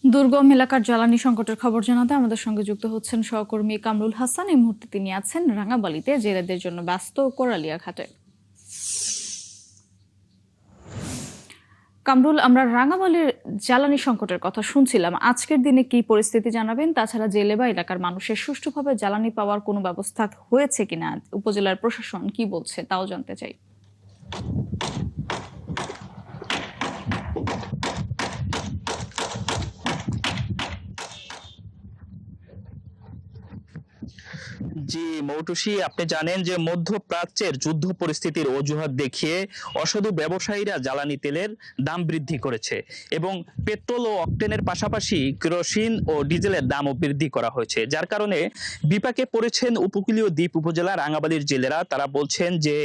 দুর্গম এলাকার জ্বালানি সংকটের খবর জানাতে আমাদের সঙ্গে যুক্ত হচ্ছেন সহকর্মী কামরুল হাসান। এই মুহূর্তে তিনি আছেন রাঙাবালিতে, জেলেদের জন্য ব্যস্ত কোরালিয়া ঘাটে। কামরুল, আমরা রাঙাবালির জ্বালানি সংকটের কথা শুনছিলাম, আজকের দিনে কি পরিস্থিতি জানাবেন? তাছাড়া জেলে বা এলাকার মানুষের সুষ্ঠুভাবে জ্বালানি পাওয়ার কোনো ব্যবস্থা হয়েছে কিনা, উপজেলার প্রশাসন কি বলছে তাও জানতে চাই। জি মৌটুসী, আপনি জানেন যে মধ্যপ্রাচ্যের যুদ্ধ পরিস্থিতির অজুহাত দেখিয়ে অসাধু ব্যবসায়ীরা জ্বালানি তেলের দাম বৃদ্ধি করেছে এবং পেট্রোল ও অকটেনের পাশাপাশি কেরোসিন ও ডিজেলের দামও বৃদ্ধি করা হয়েছে, যার কারণে বিপাকে পড়েছেন উপকূলীয় দ্বীপ উপজেলা রাঙাবালির জেলেরা। তারা বলছেন যে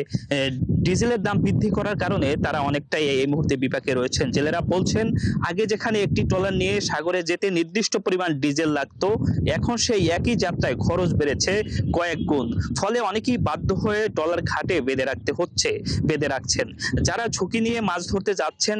ডিজেলের দাম বৃদ্ধি করার কারণে তারা অনেকটাই এই মুহূর্তে বিপাকে রয়েছেন। জেলেরা বলছেন, আগে যেখানে একটি ট্রলার নিয়ে সাগরে যেতে নির্দিষ্ট পরিমাণ ডিজেল লাগতো, এখন সেই একই যাত্রায় খরচ বেড়েছে কয়েক গুণ। ফলে অনেকেই বাধ্য হয়ে ট্রলার ঘাটে বেঁধে রাখছেন। যারা ঝুঁকি নিয়ে মাছ ধরতে যাচ্ছেন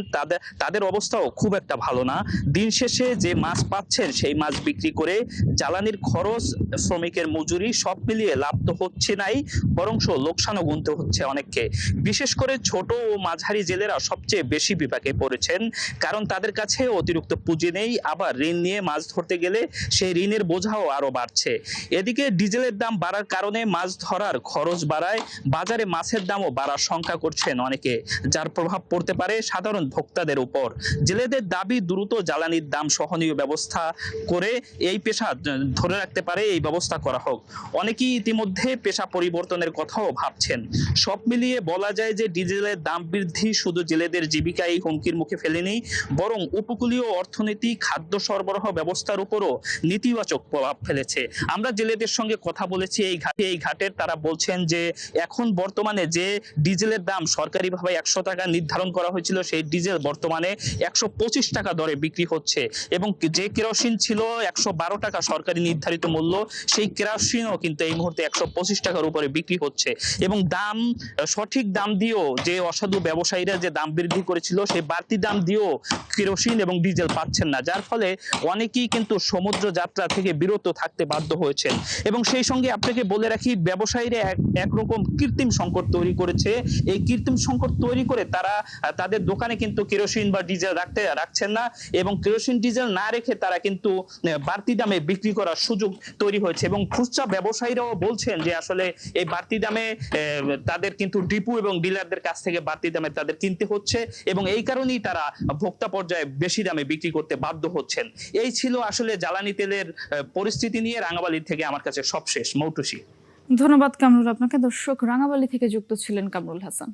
তাদের অবস্থাও খুব একটা ভালো না। দিন শেষে যে মাছ পাচ্ছেন সেই মাছ বিক্রি করে জ্বালানির খরচ, শ্রমিকের মজুরি সব মিলিয়ে লাভ তো হচ্ছে নাই, বরং লোকসানও গুনতে হচ্ছে অনেককে। বিশেষ করে ছোট ও মাঝারি জেলেরা সবচেয়ে বেশি বিপাকে পড়েছেন, কারণ তাদের কাছে অতিরিক্ত পুঁজি নেই, আবার ঋণ নিয়ে মাছ ধরতে গেলে সেই ঋণের বোঝাও আরো বাড়ছে। এদিকে ডিজেলের দাম বাড়ার কারণে মাছ ধরার খরচ বাড়ায়, বাজারে মাছের দামও বাড়ার শঙ্কা করছেন অনেকে, যার প্রভাব পড়তে পারে সাধারণ ভোক্তাদের উপর। জেলেদের দাবি, দ্রুত জ্বালানির দাম সহনীয় ব্যবস্থা করে এই পেশা ধরে রাখতে পারে, এই ব্যবস্থা করা হোক। অনেকেই ইতিমধ্যে পেশা পরিবর্তনের কথাও ভাবছেন। সব মিলিয়ে বলা যায় যে ডিজেলের দাম বৃদ্ধি শুধু জেলেদের জীবিকায় হুমকির মুখে ফেলেনি, বরং উপকূলীয় অর্থনীতি, খাদ্য সরবরাহ ব্যবস্থার উপরও নেতিবাচক প্রভাব ফেলেছে। আমরা জেলেদের সঙ্গে কথা বলেছি এই ঘাটের, তারা বলছেন যে এখন বর্তমানে যে ডিজেলের দাম সরকারিভাবে 100 টাকা নির্ধারণ করা হয়েছিল, সেই ডিজেল বর্তমানে 125 টাকা দরে বিক্রি হচ্ছে, এবং যে কেরোসিন ছিল 112 টাকা সরকারি নির্ধারিত মূল্য, সেই কেরোসিনও কিন্তু এই মুহূর্তে 125 টাকার উপরে বিক্রি হচ্ছে। এবং সঠিক দাম দিয়েও যে অসাধু ব্যবসায়ীরা যে দাম বৃদ্ধি করেছিল, সেই বাড়তি দাম দিয়েও কেরোসিন এবং ডিজেল পাচ্ছেন না, যার ফলে অনেকেই কিন্তু সমুদ্র যাত্রা থেকে বিরত থাকতে বাধ্য হয়েছেন। এবং সেই সঙ্গে আপনাকে বলে রাখি, ব্যবসায়ীরা একরকম কৃত্রিম সংকট তৈরি করেছে। এই কৃত্রিম সংকট তৈরি করে তারা তাদের দোকানে কিন্তু কেরোসিন বা ডিজেল রাখছেন না, এবং কেরোসিন ডিজেল না রেখে তারা কিন্তু বাড়তি দামে বিক্রি করার সুযোগ তৈরি হয়েছে। এবং খুচরা ব্যবসায়ীরাও বলছেন যে আসলে এই বাড়তি দামে তাদের কিন্তু ডিপো এবং ডিলারদের কাছ থেকে বাড়তি দামে তাদের কিনতে হচ্ছে, এবং এই কারণেই তারা ভোক্তা পর্যায়ে বেশি দামে বিক্রি করতে বাধ্য হচ্ছেন। এই ছিল আসলে জ্বালানি তেলের পরিস্থিতি নিয়ে রাঙাবালি থেকে আমার কাছে সবশেষ। মৌটুসী, ধন্যবাদ কামরুল আপনাকে। দর্শক, রাঙাবালি থেকে যুক্ত ছিলেন কামরুল হাসান।